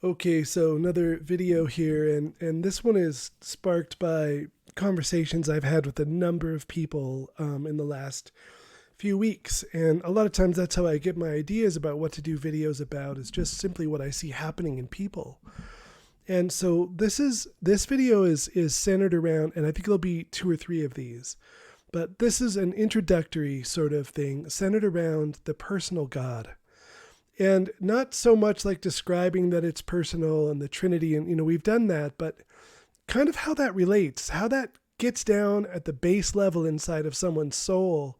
Okay, so another video here, and this one is sparked by conversations I've had with a number of people in the last few weeks. And a lot of times that's how I get my ideas about what to do videos about, is just simply what I see happening in people. And so this video is centered around, and I think there'll be two or three of these, but this is an introductory sort of thing centered around the personal God. And not so much like describing that it's personal and the Trinity, and we've done that, but kind of how that relates, how that gets down at the base level inside of someone's soul,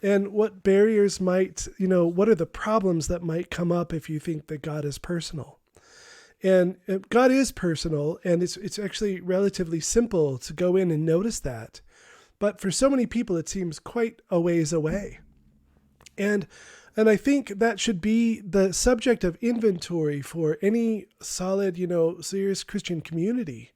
and what barriers might, what are the problems that might come up if you think that God is personal. And God is personal, and it's actually relatively simple to go in and notice that. But for so many people, it seems quite a ways away. And and I think that should be the subject of inventory for any solid, serious Christian community.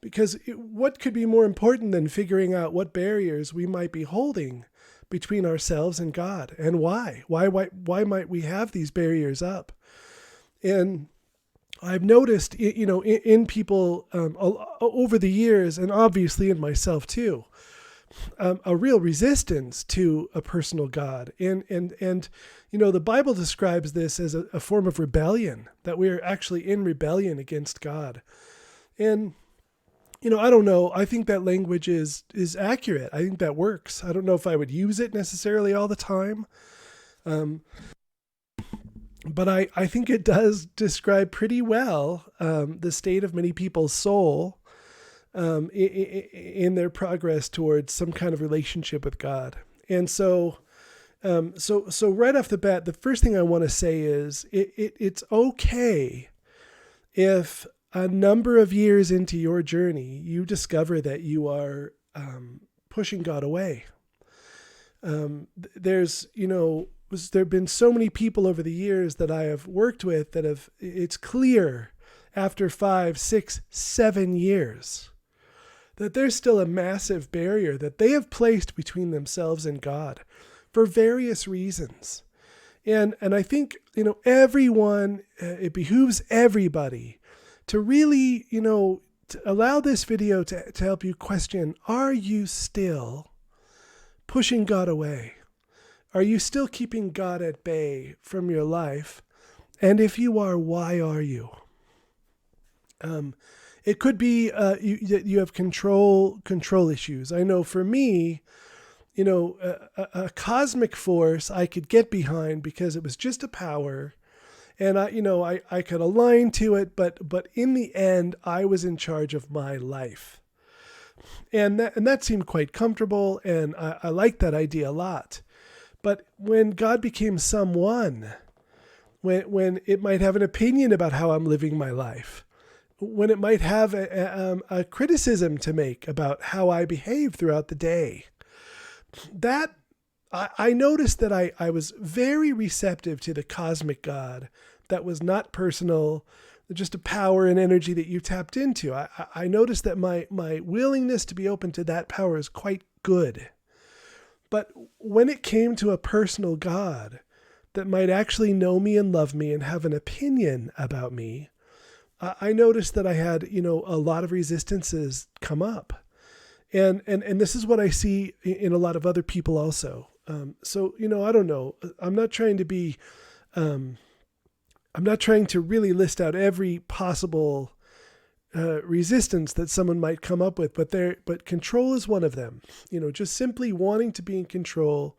Because what could be more important than figuring out what barriers we might be holding between ourselves and God, and why? Why might we have these barriers up? And I've noticed, in people over the years, and obviously in myself too, a real resistance to a personal God. And the Bible describes this as a form of rebellion, that we are actually in rebellion against God. And, I don't know. I think that language is accurate. I think that works. I don't know if I would use it necessarily all the time. Um, but I think it does describe pretty well the state of many people's soul in their progress towards some kind of relationship with God. And so right off the bat, the first thing I want to say is it's okay if a number of years into your journey, you discover that you are pushing God away. There have been so many people over the years that I have worked with that it's clear after 5, 6, 7 years that there's still a massive barrier that they have placed between themselves and God for various reasons. And I think, everyone, it behooves everybody to really, to allow this video to help you question, are you still pushing God away? Are you still keeping God at bay from your life? And if you are, why are you? It could be you have control issues. I know for me, a cosmic force I could get behind because it was just a power, and I could align to it, but in the end, I was in charge of my life, and that seemed quite comfortable, and I liked that idea a lot. But when God became someone, when it might have an opinion about how I'm living my life, when it might have a criticism to make about how I behave throughout the day, that I noticed that I was very receptive to the cosmic God that was not personal, just a power and energy that you tapped into. I noticed that my willingness to be open to that power is quite good. But when it came to a personal God that might actually know me and love me and have an opinion about me, I noticed that I had, a lot of resistances come up. And this is what I see in a lot of other people also. So, I don't know. I'm not trying to really list out every possible resistance that someone might come up with, but control is one of them. Just simply wanting to be in control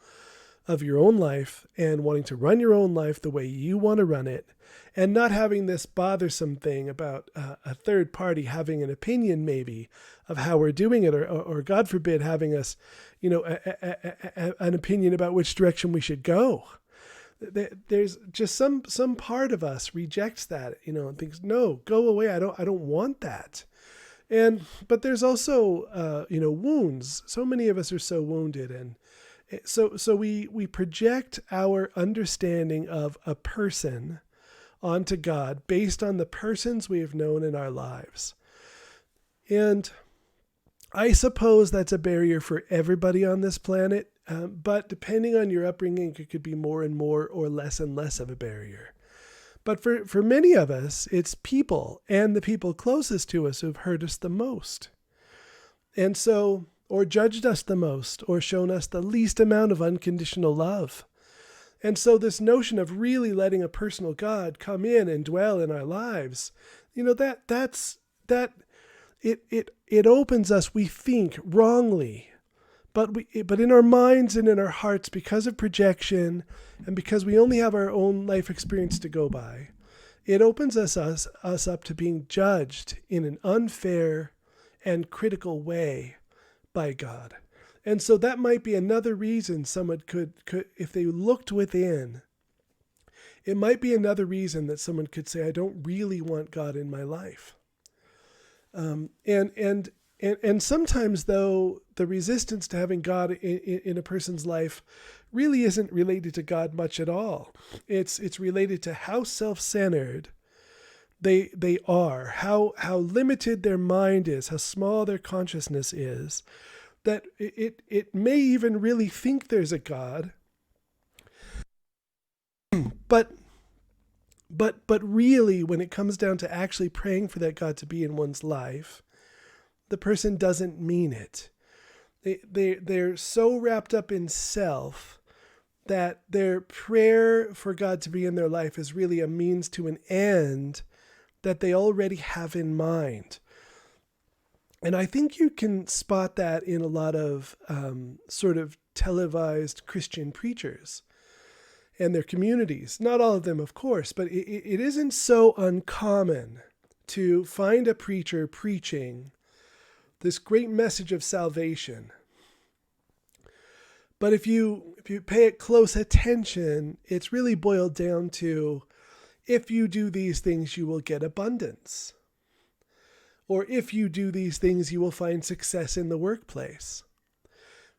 of your own life and wanting to run your own life the way you want to run it, and not having this bothersome thing about a third party having an opinion maybe of how we're doing it, or God forbid having us, an opinion about which direction we should go. There's just some part of us rejects that, and thinks, no, go away. I don't want that. But there's also, wounds. So many of us are so wounded, and so we project our understanding of a person onto God based on the persons we have known in our lives. And I suppose that's a barrier for everybody on this planet, but depending on your upbringing, it could be more and more or less and less of a barrier. But for many of us, it's people and the people closest to us who've hurt us the most. And so, or judged us the most, or shown us the least amount of unconditional love. And so this notion of really letting a personal God come in and dwell in our lives, it opens us, we think, wrongly. But in our minds and in our hearts, because of projection and because we only have our own life experience to go by, it opens us up to being judged in an unfair and critical way by God. And so that might be another reason someone could, if they looked within, it might be another reason that someone could say, I don't really want God in my life. And sometimes, though, the resistance to having God in a person's life really isn't related to God much at all. It's related to how self-centered they are, how limited their mind is, how small their consciousness is, that it may even really think there's a God, but really, when it comes down to actually praying for that God to be in one's life, the person doesn't mean it. They're so wrapped up in self that their prayer for God to be in their life is really a means to an end that they already have in mind. And I think you can spot that in a lot of sort of televised Christian preachers and their communities. Not all of them, of course, but it isn't so uncommon to find a preacher preaching this great message of salvation. But if you pay it close attention, it's really boiled down to, if you do these things, you will get abundance. Or if you do these things, you will find success in the workplace.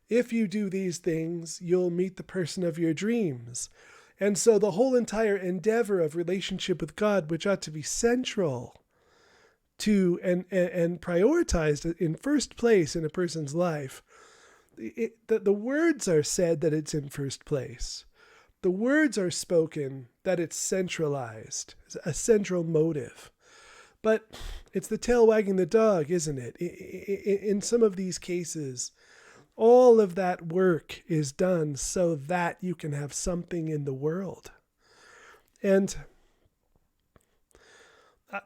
If you do these things, you'll meet the person of your dreams. And so the whole entire endeavor of relationship with God, which ought to be central to and prioritized in first place in a person's life, the words are said that it's in first place. The words are spoken that it's centralized, a central motive. But it's the tail wagging the dog, isn't it? In some of these cases, all of that work is done so that you can have something in the world. And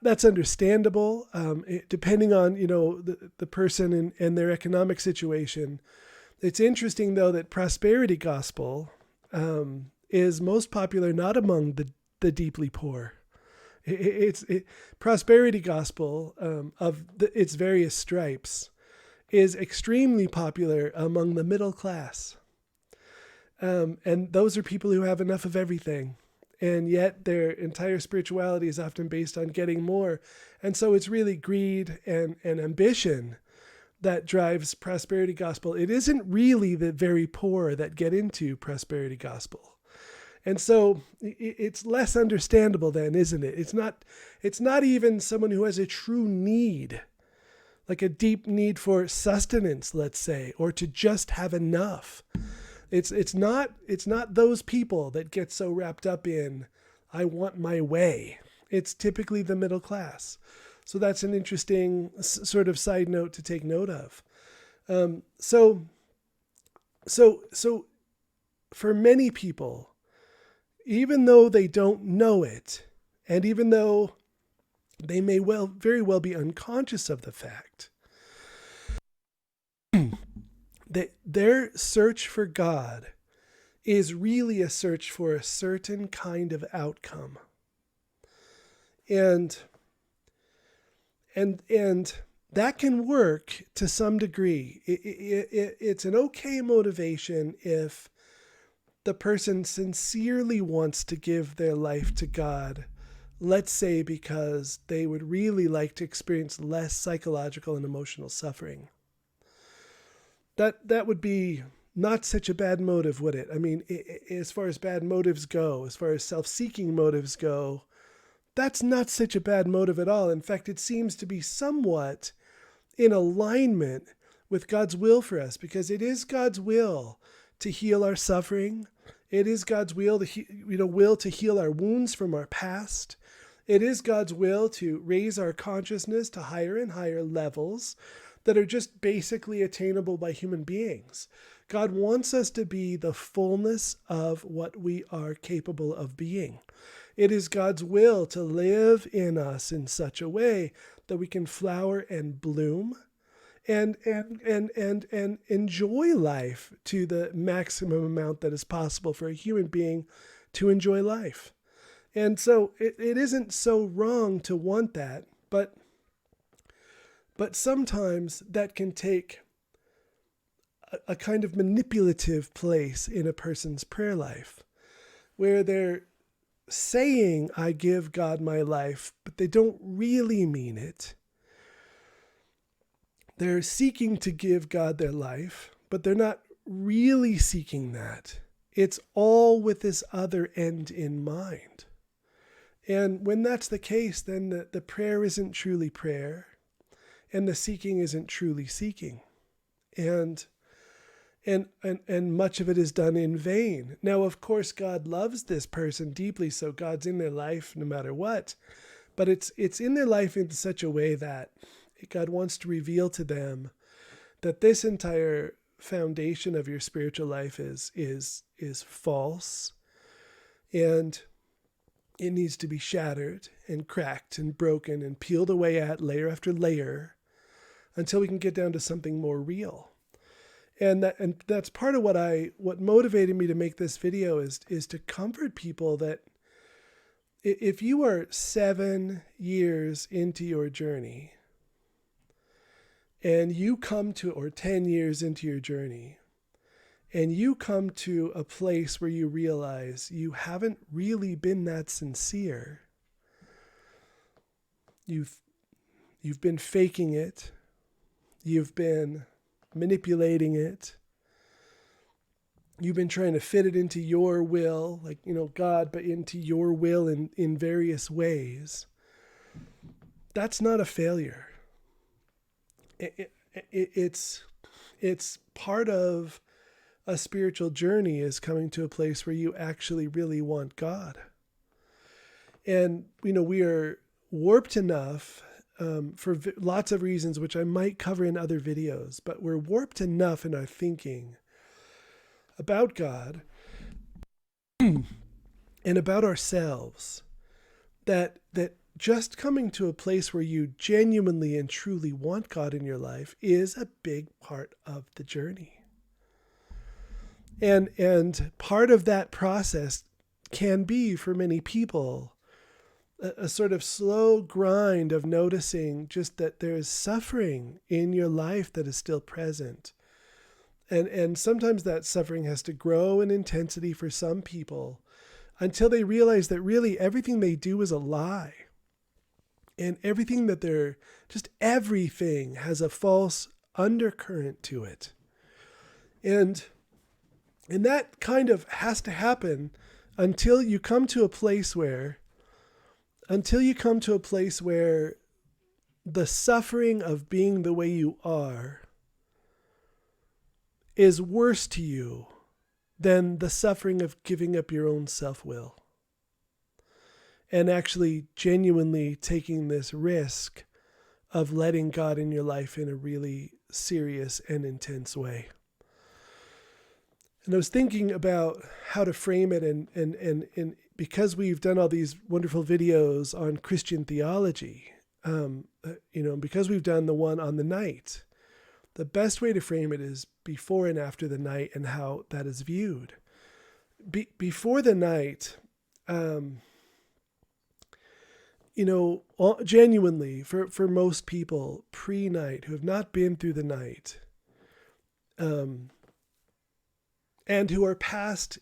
that's understandable, depending on, the person and their economic situation. It's interesting, though, that prosperity gospel is most popular not among the deeply poor. Prosperity gospel of its various stripes is extremely popular among the middle class. And those are people who have enough of everything. And yet their entire spirituality is often based on getting more. And so it's really greed and ambition that drives prosperity gospel. It isn't really the very poor that get into prosperity gospel. And so it's less understandable then, isn't it? It's not even someone who has a true need, like a deep need for sustenance, let's say, or to just have enough. It's not those people that get so wrapped up in, I want my way. It's typically the middle class. So that's an interesting sort of side note to take note of. So for many people, even though they don't know it, and even though they may very well be unconscious of the fact that their search for God is really a search for a certain kind of outcome. And that can work to some degree. It's an okay motivation if the person sincerely wants to give their life to God, let's say because they would really like to experience less psychological and emotional suffering. That would be not such a bad motive, would it? I mean, as far as bad motives go, as far as self-seeking motives go, that's not such a bad motive at all. In fact, it seems to be somewhat in alignment with God's will for us, because it is God's will to heal our suffering. It is God's will to heal our wounds from our past. It is God's will to raise our consciousness to higher and higher levels that are just basically attainable by human beings. God wants us to be the fullness of what we are capable of being. It is God's will to live in us in such a way that we can flower and bloom and enjoy life to the maximum amount that is possible for a human being to enjoy life. And so it isn't so wrong to want that, but sometimes that can take a kind of manipulative place in a person's prayer life, where they're saying, I give God my life, but they don't really mean it. They're seeking to give God their life, but they're not really seeking that. It's all with this other end in mind. And when that's the case, then the prayer isn't truly prayer, and the seeking isn't truly seeking. And much of it is done in vain. Now, of course, God loves this person deeply, so God's in their life no matter what. But it's in their life in such a way that God wants to reveal to them that this entire foundation of your spiritual life is false, and it needs to be shattered and cracked and broken and peeled away at layer after layer until we can get down to something more real. And that's part of what motivated me to make this video is to comfort people that if you are 7 years into your journey and you come to, or 10 years into your journey, and you come to a place where you realize you haven't really been that sincere, you've been faking it, you've been manipulating it, you've been trying to fit it into your will, like, God, but into your will in various ways, that's not a failure. It's part of a spiritual journey, is coming to a place where you actually really want God. And, we are warped enough for lots of reasons, which I might cover in other videos, but we're warped enough in our thinking about God and about ourselves that just coming to a place where you genuinely and truly want God in your life is a big part of the journey. And part of that process can be, for many people, a sort of slow grind of noticing just that there is suffering in your life that is still present. And sometimes that suffering has to grow in intensity for some people until they realize that really everything they do is a lie. And everything has a false undercurrent to it. And that kind of has to happen until you come to a place where the suffering of being the way you are is worse to you than the suffering of giving up your own self-will and actually genuinely taking this risk of letting God in your life in a really serious and intense way. And I was thinking about how to frame it, and because we've done all these wonderful videos on Christian theology, because we've done the one on the night, the best way to frame it is before and after the night and how that is viewed. Before the night, genuinely, for most people pre-night who have not been through the night, and who are past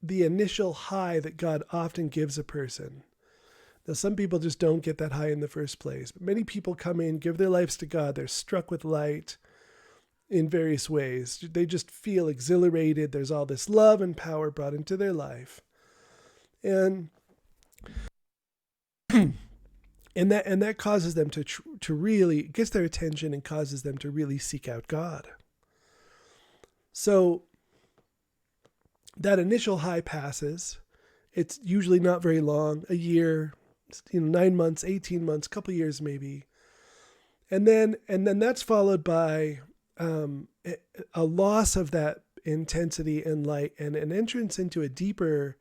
the initial high that God often gives a person. Now, some people just don't get that high in the first place, but many people come in, give their lives to God. They're struck with light in various ways. They just feel exhilarated. There's all this love and power brought into their life. And that causes them to really, gets their attention and causes them to really seek out God. So that initial high passes. It's usually not very long, a year, 9 months, 18 months, couple years maybe. And then that's followed by a loss of that intensity and light and an entrance into a deeper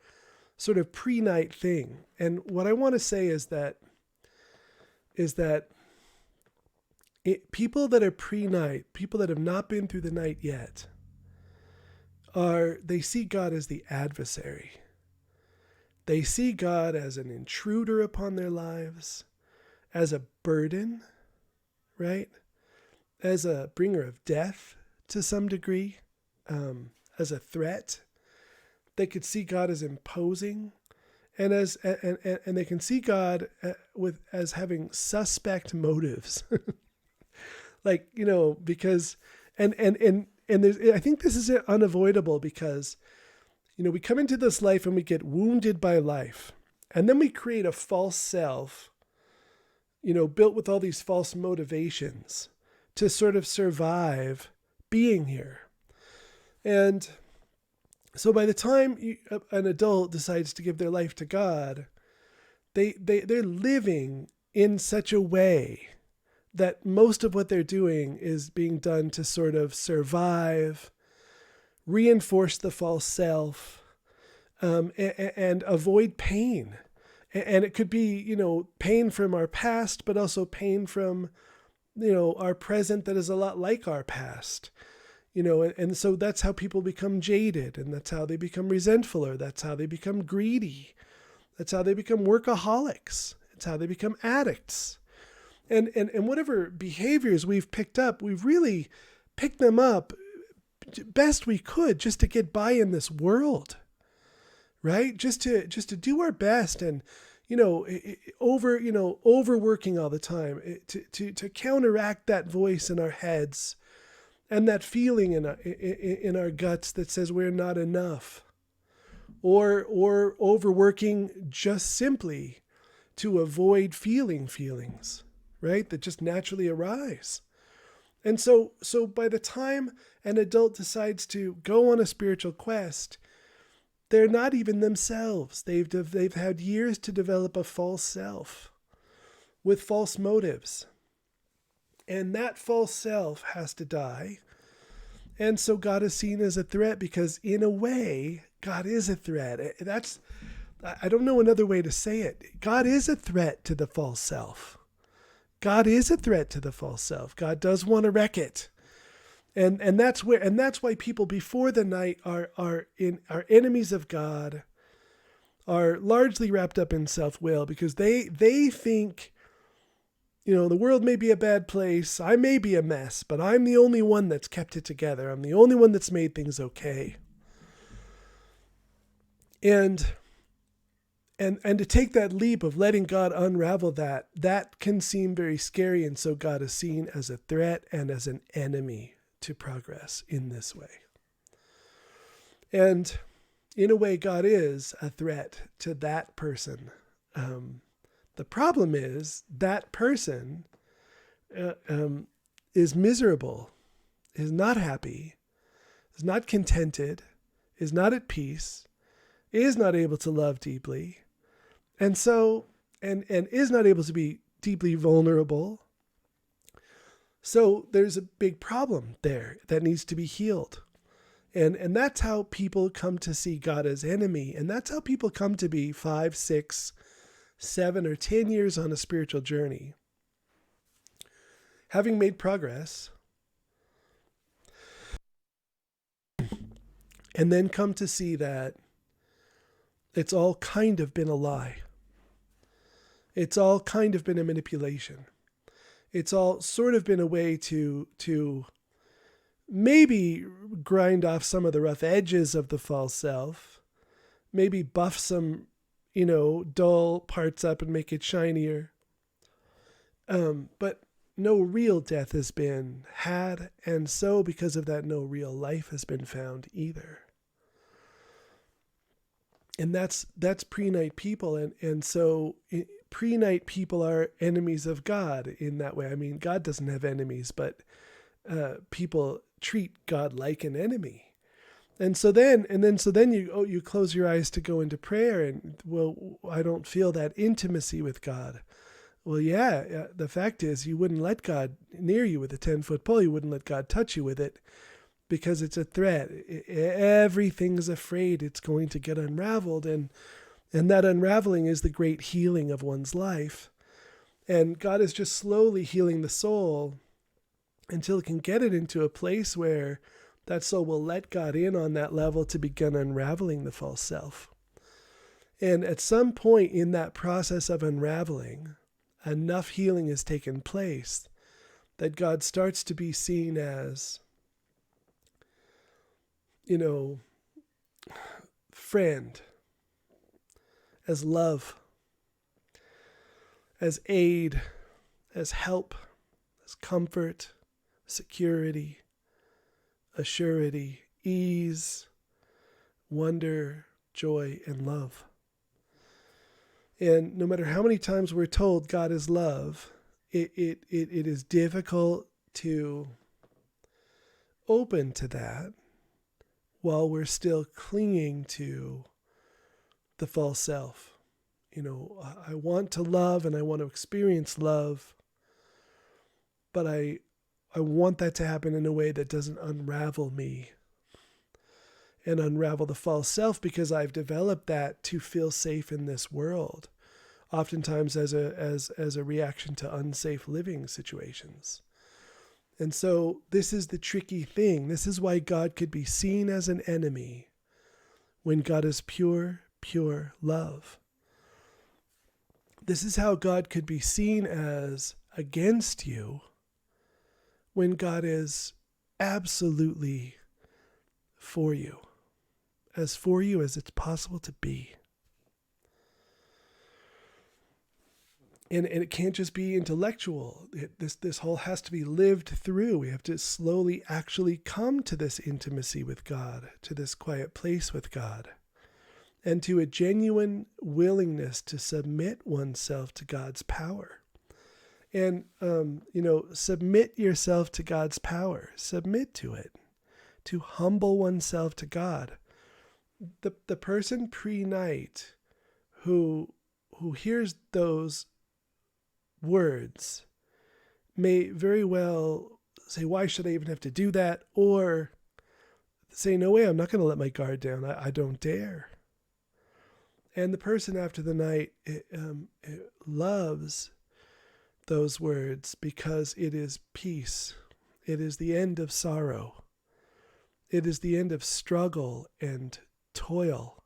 sort of pre-night thing. And what I want to say is that people that are pre-night, people that have not been through the night yet, they see God as the adversary. They see God as an intruder upon their lives, as a burden, right? As a bringer of death to some degree, as a threat. They could see God as imposing, and they can see God as having suspect motives, like because and there's, I think this is unavoidable because we come into this life and we get wounded by life, and then we create a false self, built with all these false motivations to sort of survive being here. And so by the time an adult decides to give their life to God, they're living in such a way that most of what they're doing is being done to sort of survive, reinforce the false self, and avoid pain. And it could be, pain from our past, but also pain from, our present that is a lot like our past. And so that's how people become jaded, and that's how they become resentful, or that's how they become greedy. That's how they become workaholics. It's how they become addicts. And whatever behaviors we've picked up, we've really picked them up best we could just to get by in this world, right? Just to do our best, and overworking all the time to counteract that voice in our heads and that feeling in our guts that says we're not enough, or overworking just simply to avoid feeling feelings, right? That just naturally arise. And so by the time an adult decides to go on a spiritual quest, they're not even themselves. They've had years to develop a false self with false motives. And that false self has to die. And so God is seen as a threat because, in a way, God is a threat. I don't know another way to say it. God is a threat to the false self. God is a threat to the false self. God does want to wreck it. And that's why people before the night are enemies of God, are largely wrapped up in self-will, because they think, the world may be a bad place, I may be a mess, but I'm the only one that's kept it together. I'm the only one that's made things okay. And to take that leap of letting God unravel that can seem very scary. And so God is seen as a threat and as an enemy to progress in this way. And in a way, God is a threat to that person. The problem is that person is miserable, is not happy, is not contented, is not at peace, is not able to love deeply, and so and is not able to be deeply vulnerable. So there's a big problem there that needs to be healed. And that's how people come to see God as enemy. And that's how people come to be 5, 6, 7, or 10 years on a spiritual journey, having made progress, and then come to see that it's all kind of been a lie. It's all kind of been a manipulation. It's all sort of been a way to maybe grind off some of the rough edges of the false self, maybe buff some, dull parts up and make it shinier. But no real death has been had, and so because of that, no real life has been found either. And that's pre-night people, and so pre-night people are enemies of God in that way. I mean, God doesn't have enemies, but people treat God like an enemy. And so then you close your eyes to go into prayer, and well, I don't feel that intimacy with God. Well, yeah, the fact is you wouldn't let God near you with a 10-foot pole. You wouldn't let God touch you with it because it's a threat. Everything's afraid it's going to get unraveled, and that unraveling is the great healing of one's life. And God is just slowly healing the soul until it can get it into a place where that soul will let God in on that level to begin unraveling the false self. And at some point in that process of unraveling, enough healing has taken place that God starts to be seen as, friend, as love, as aid, as help, as comfort, security, assurity, ease, wonder, joy, and love. And no matter how many times we're told God is love, it is difficult to open to that while we're still clinging to the false self. I want to love and I want to experience love, but I want that to happen in a way that doesn't unravel me and unravel the false self, because I've developed that to feel safe in this world, oftentimes as a reaction to unsafe living situations. And so this is the tricky thing. This is why God could be seen as an enemy when God is pure, pure love. This is how God could be seen as against you when God is absolutely for you as it's possible to be. And it can't just be intellectual. This whole has to be lived through. We have to slowly actually come to this intimacy with God, to this quiet place with God, and to a genuine willingness to submit oneself to God's power. And, submit yourself to God's power. Submit to it. To humble oneself to God. The person pre-night who hears those words may very well say, why should I even have to do that? Or say, no way, I'm not going to let my guard down. I don't dare. And the person after the night loves those words because it is peace. It is the end of sorrow. It is the end of struggle and toil.